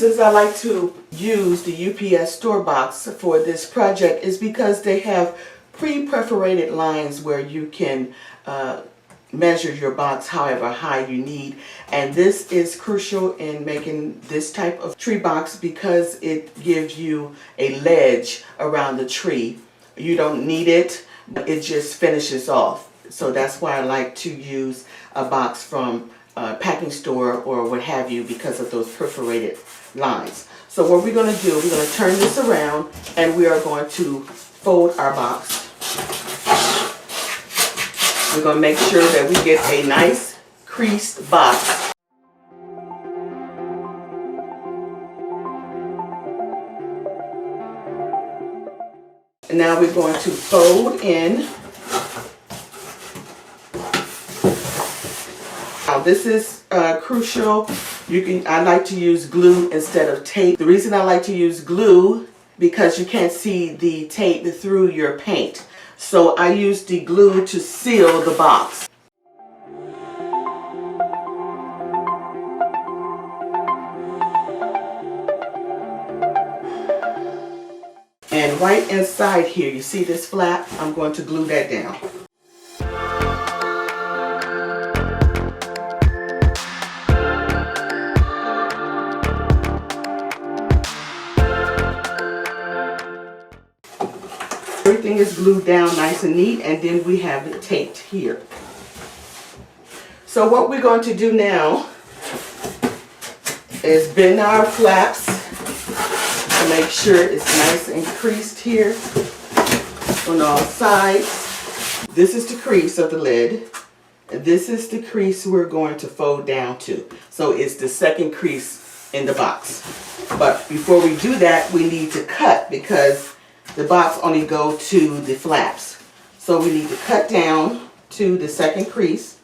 reasons I like to use the UPS store box for this project is because they have pre-perforated lines where you can measure your box however high you need, and this is crucial in making this type of tree box because it gives you a ledge around the tree. You don't need it, but it just finishes off. So that's why I like to use a box from a packing store or what have you because of those perforated lines. So what we're going to do, we're going to turn this around and we are going to fold our box. We're going to make sure that we get a nice creased box. And now we're going to fold in. Now this is crucial. I like to use glue instead of tape. The reason I like to use glue because you can't see the tape through your paint. So I use the glue to seal the box. And right inside here, you see this flap? I'm going to glue that down. Everything is glued down nice and neat, and then we have it taped here. So what we're going to do now is bend our flaps to make sure it's nice and creased here on all sides. This is the crease of the lid. This is the crease we're going to fold down to. So it's the second crease in the box. But before we do that, we need to cut because the box only go to the flaps. So we need to cut down to the second crease.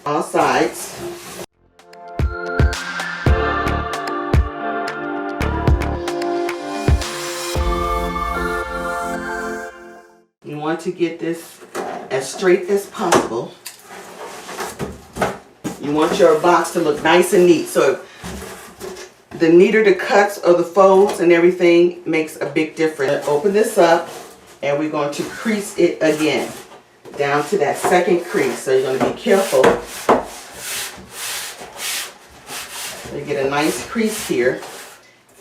All sides. You want to get this as straight as possible. You want your box to look nice and neat. So the neater the cuts or the folds and everything makes a big difference. Open this up and we're going to crease it again down to that second crease. So you're going to be careful. So you get a nice crease here,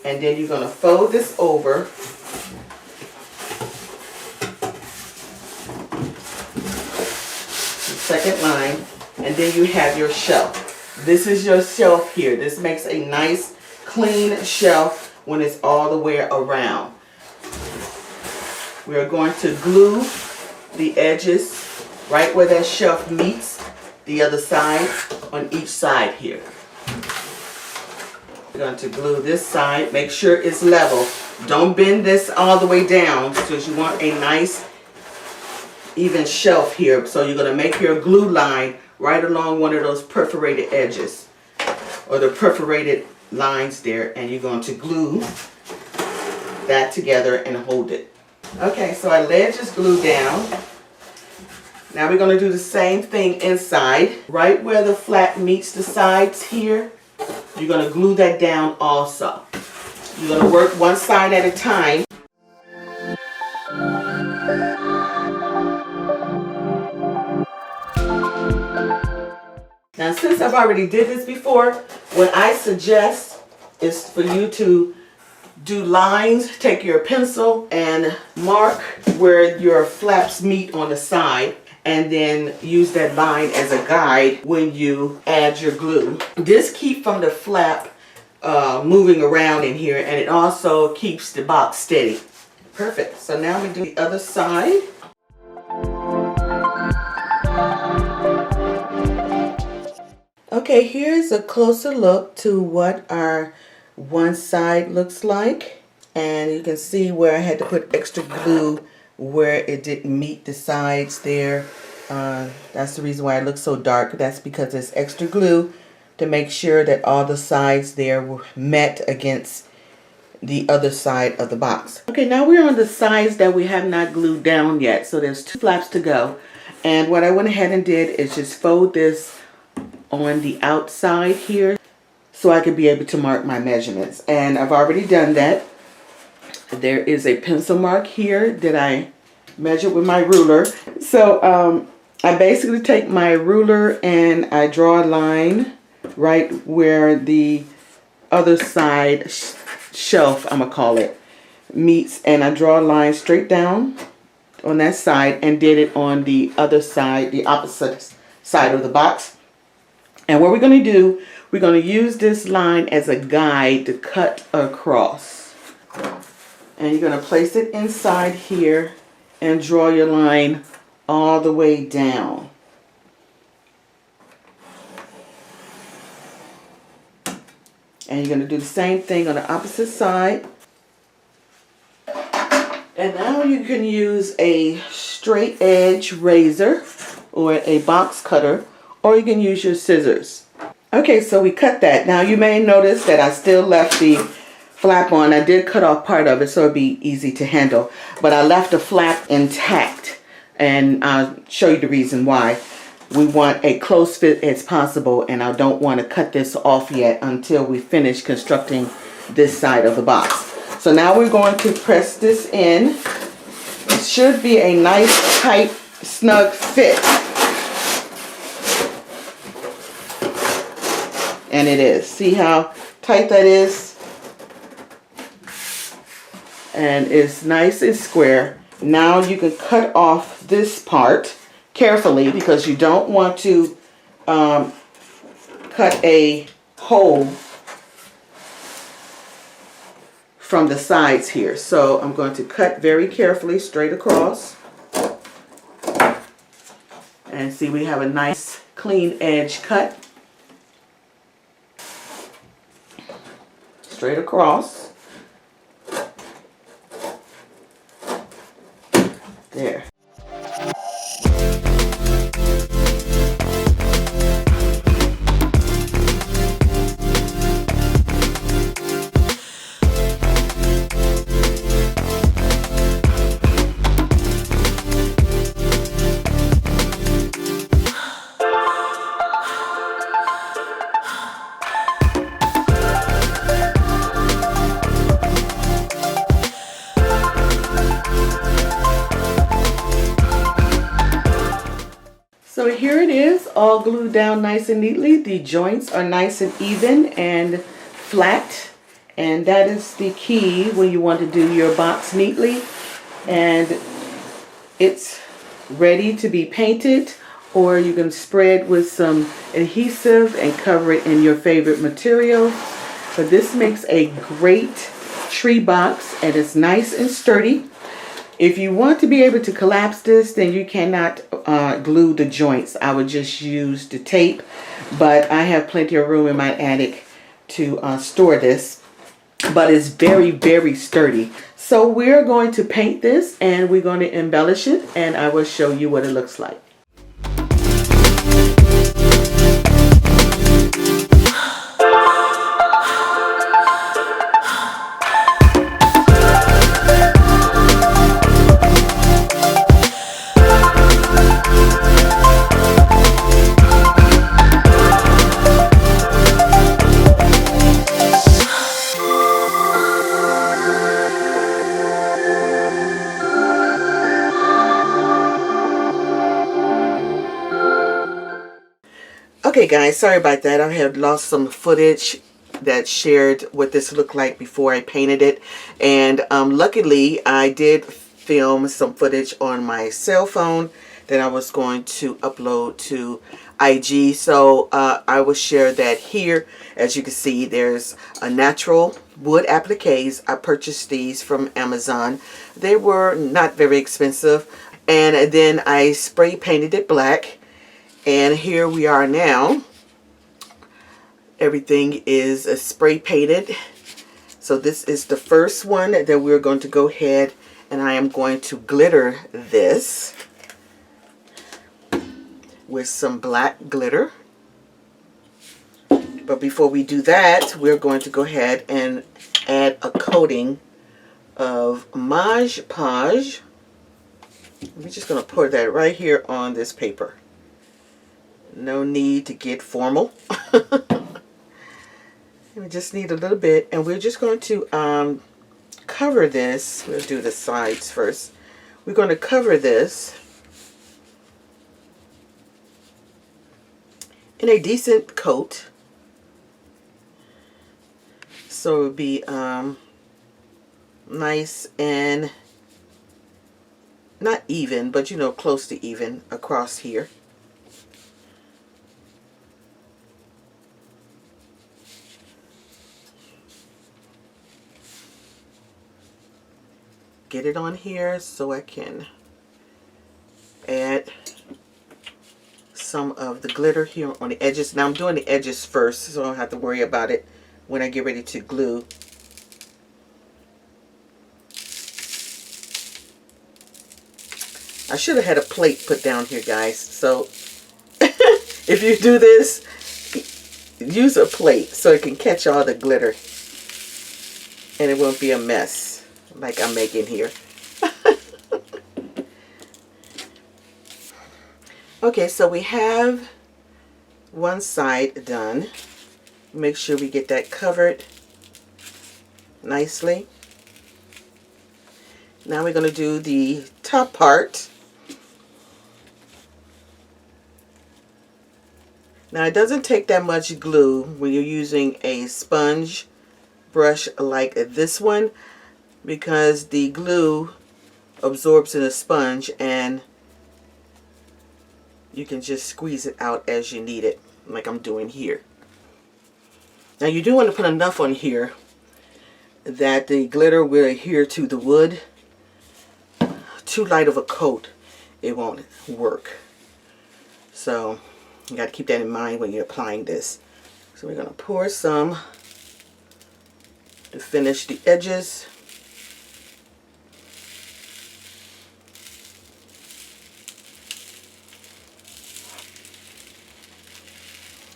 and then you're going to fold this over. The second line. And then you have your shelf. This is your shelf here. This makes a nice clean shelf when it's all the way around. We are going to glue the edges right where that shelf meets the other side on each side here. We're going to glue this side. Make sure it's level. Don't bend this all the way down because you want a nice even shelf here. So you're going to make your glue line right along one of those perforated edges or the perforated lines there, and you're going to glue that together and hold it. Okay, so our ledge is glued down. Now we're going to do the same thing inside. Right where the flap meets the sides here, you're going to glue that down also. You're going to work one side at a time. Now, since I've already did this before, what I suggest is for you to do lines. Take your pencil and mark where your flaps meet on the side, and then use that line as a guide when you add your glue. This keeps from the flap moving around in here, and it also keeps the box steady. Perfect. So now we do the other side. Okay, here's a closer look to what our one side looks like, and you can see where I had to put extra glue where it didn't meet the sides there. That's the reason why it looks so dark. That's because there's extra glue to make sure that all the sides there were met against the other side of the box. Okay, now we're on the sides that we have not glued down yet, so there's two flaps to go. And what I went ahead and did is just fold this on the outside here so I could be able to mark my measurements. And I've already done that. There is a pencil mark here that I measured with my ruler. So I basically take my ruler and I draw a line right where the other side shelf, I'm gonna call it, meets, and I draw a line straight down on that side and did it on the other side, the opposite side of the box. And what we're going to do, we're going to use this line as a guide to cut across. And you're going to place it inside here and draw your line all the way down. And you're going to do the same thing on the opposite side. And now you can use a straight edge razor or a box cutter, or you can use your scissors. Okay, so we cut that. Now you may notice that I still left the flap on. I did cut off part of it so it'd be easy to handle, but I left the flap intact, and I'll show you the reason why. We want a close fit as possible, and I don't want to cut this off yet until we finish constructing this side of the box. So now we're going to press this in. It should be a nice, tight, snug fit. And it is. See how tight that is? And it's nice and square. Now you can cut off this part carefully because you don't want to cut a hole from the sides here. So I'm going to cut very carefully straight across. And see, we have a nice clean edge cut. Straight across. There. So here it is, all glued down nice and neatly. The joints are nice and even and flat. And that is the key when you want to do your box neatly. And it's ready to be painted, or you can spread with some adhesive and cover it in your favorite material. But this makes a great tree box, and it's nice and sturdy. If you want to be able to collapse this, then you cannot glue the joints. I would just use the tape, but I have plenty of room in my attic to store this. But it's very, very sturdy. So we're going to paint this, and we're going to embellish it, and I will show you what it looks like. Okay guys, sorry about that. I have lost some footage that shared what this looked like before I painted it. And luckily I did film some footage on my cell phone that I was going to upload to IG. So I will share that here. As you can see, there's a natural wood appliques. I purchased these from Amazon. They were not very expensive. And then I spray painted it black. And here we are now. Everything is spray painted. So this is the first one that we're going to go ahead, and I am going to glitter this with some black glitter. But before we do that, we're going to go ahead and add a coating of Mod Podge We're just going to pour that right here on this paper. No need to get formal. We just need a little bit, and we're just going to cover this. We'll do the sides first. We're going to cover this in a decent coat, so it would be nice and not even, but you know, close to even across here. Get it on here so I can add some of the glitter here on the edges. Now I'm doing the edges first, so I don't have to worry about it when I get ready to glue. I should have had a plate put down here, guys. So if you do this, use a plate so it can catch all the glitter and it won't be a mess like I'm making here. Okay, so we have one side done. Make sure we get that covered nicely. Now we're going to do the top part. Now it doesn't take that much glue when you're using a sponge brush like this one, because the glue absorbs in a sponge and you can just squeeze it out as you need it, like I'm doing here. Now you do want to put enough on here that the glitter will adhere to the wood. Too light of a coat, it won't work. So you got to keep that in mind when you're applying this. So we're going to pour some to finish the edges.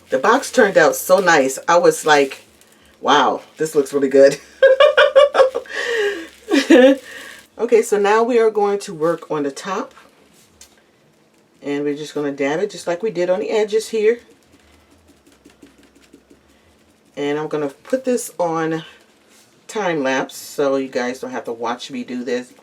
The box turned out so nice. I was like, wow, this looks really good. Okay, so now we are going to work on the top. And we're just going to dab it just like we did on the edges here. And I'm going to put this on time lapse so you guys don't have to watch me do this.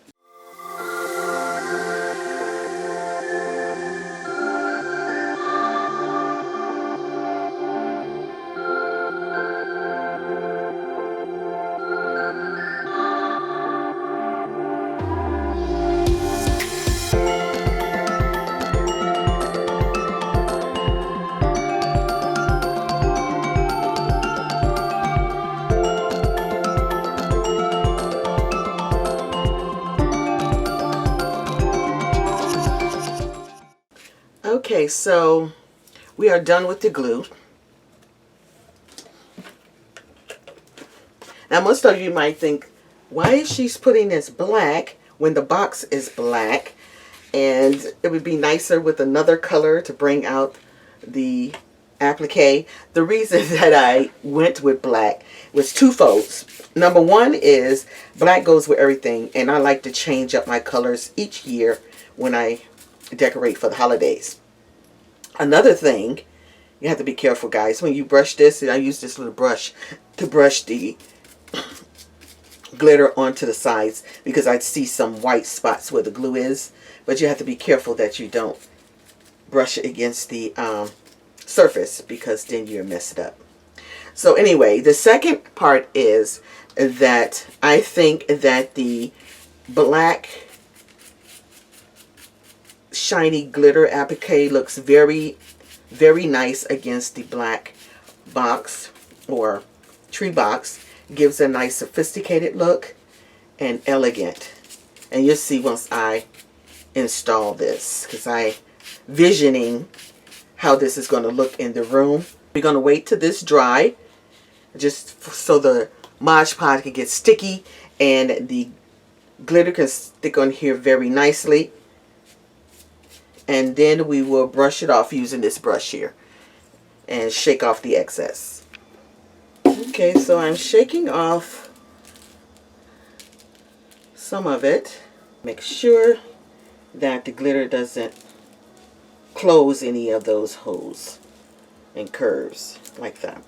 Okay, so we are done with the glue. Now most of you might think, why is she putting this black when the box is black? And it would be nicer with another color to bring out the applique. The reason that I went with black was twofold. Number one is black goes with everything, and I like to change up my colors each year when I decorate for the holidays. Another thing, you have to be careful, guys, when you brush this, and I use this little brush to brush the glitter onto the sides because I see some white spots where the glue is, but you have to be careful that you don't brush it against the surface, because then you're messed up. So anyway, the second part is that I think that the black shiny glitter applique looks very, very nice against the black box or tree box. Gives a nice sophisticated look and elegant. And you'll see once I install this, because I visioning how this is going to look in the room. We're going to wait till this dry, just so the Mod Podge can get sticky and the glitter can stick on here very nicely. And then we will brush it off using this brush here and shake off the excess. Okay, so I'm shaking off some of it. Make sure that the glitter doesn't close any of those holes and curves like that.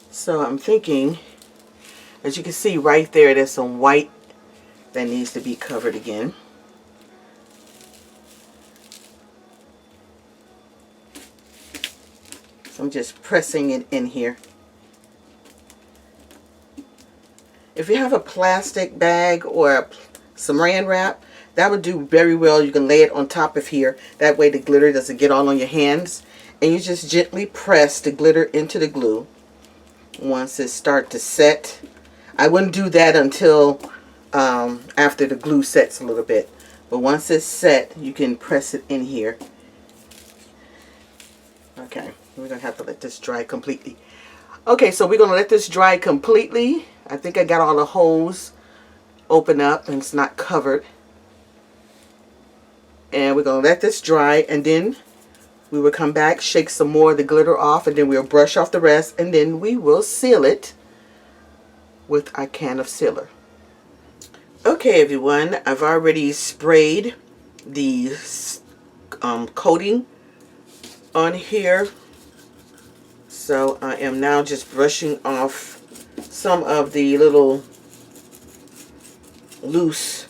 So I'm thinking, as you can see right there, there's some white that needs to be covered again. So I'm just pressing it in here. If you have a plastic bag or some saran wrap, that would do very well. You can lay it on top of here. That way the glitter doesn't get all on your hands. And you just gently press the glitter into the glue once it starts to set. I wouldn't do that until after the glue sets a little bit. But once it's set, you can press it in here. Okay, we're going to have to let this dry completely. Okay, so we're going to let this dry completely. I think I got all the holes open up and it's not covered. And we're going to let this dry, and then we will come back, shake some more of the glitter off, and then we'll brush off the rest, and then we will seal it with our can of sealer. Okay, everyone, I've already sprayed the coating on here. So I am now just brushing off some of the little loose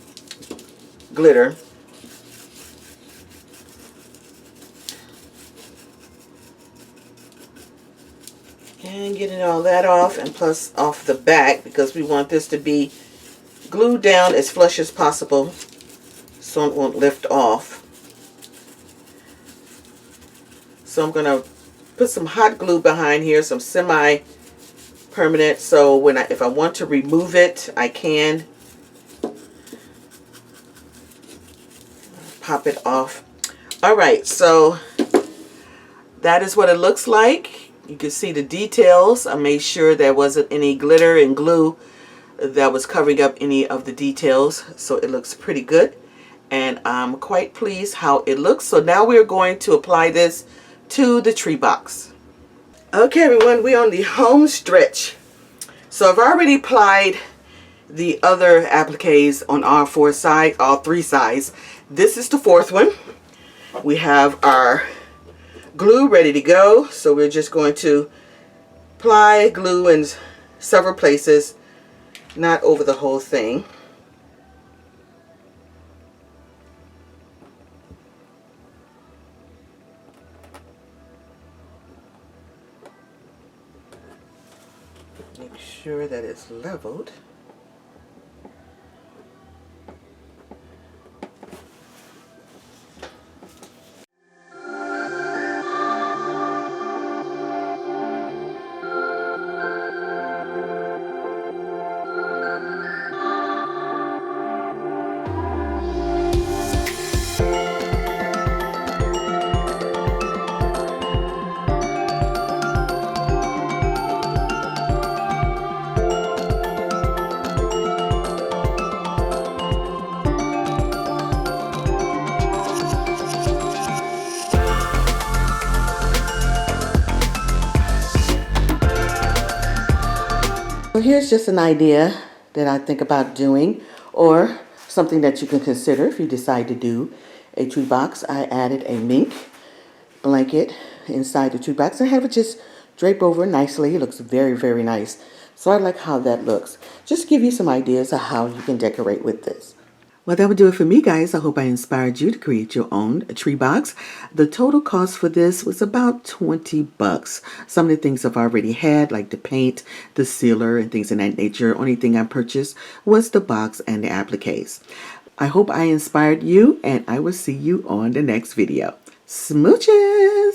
glitter. And getting all that off, and plus off the back, because we want this to be glued down as flush as possible so it won't lift off. So I'm going to put some hot glue behind here, some semi-permanent, so when if I want to remove it, I can pop it off. Alright, so that is what it looks like. You can see the details. I made sure there wasn't any glitter and glue that was covering up any of the details, so it looks pretty good, and I'm quite pleased how it looks. So now we're going to apply this to the tree box. Okay, everyone, we're on the home stretch. So I've already applied the other appliques on all three sides. This is the fourth one. We have our glue ready to go, so we're just going to apply glue in several places, not over the whole thing. Make sure that it's leveled. So here's just an idea that I think about doing, or something that you can consider if you decide to do a tree box. I added a mink blanket inside the tree box and have it just drape over nicely. It looks very, very nice. So I like how that looks. Just to give you some ideas of how you can decorate with this. Well, that would do it for me, guys. I hope I inspired you to create your own tree box. The total cost for this was about 20 bucks. Some of the things I've already had, like the paint, the sealer, and things of that nature. Only thing I purchased was the box and the appliques. I hope I inspired you, and I will see you on the next video. Smooches!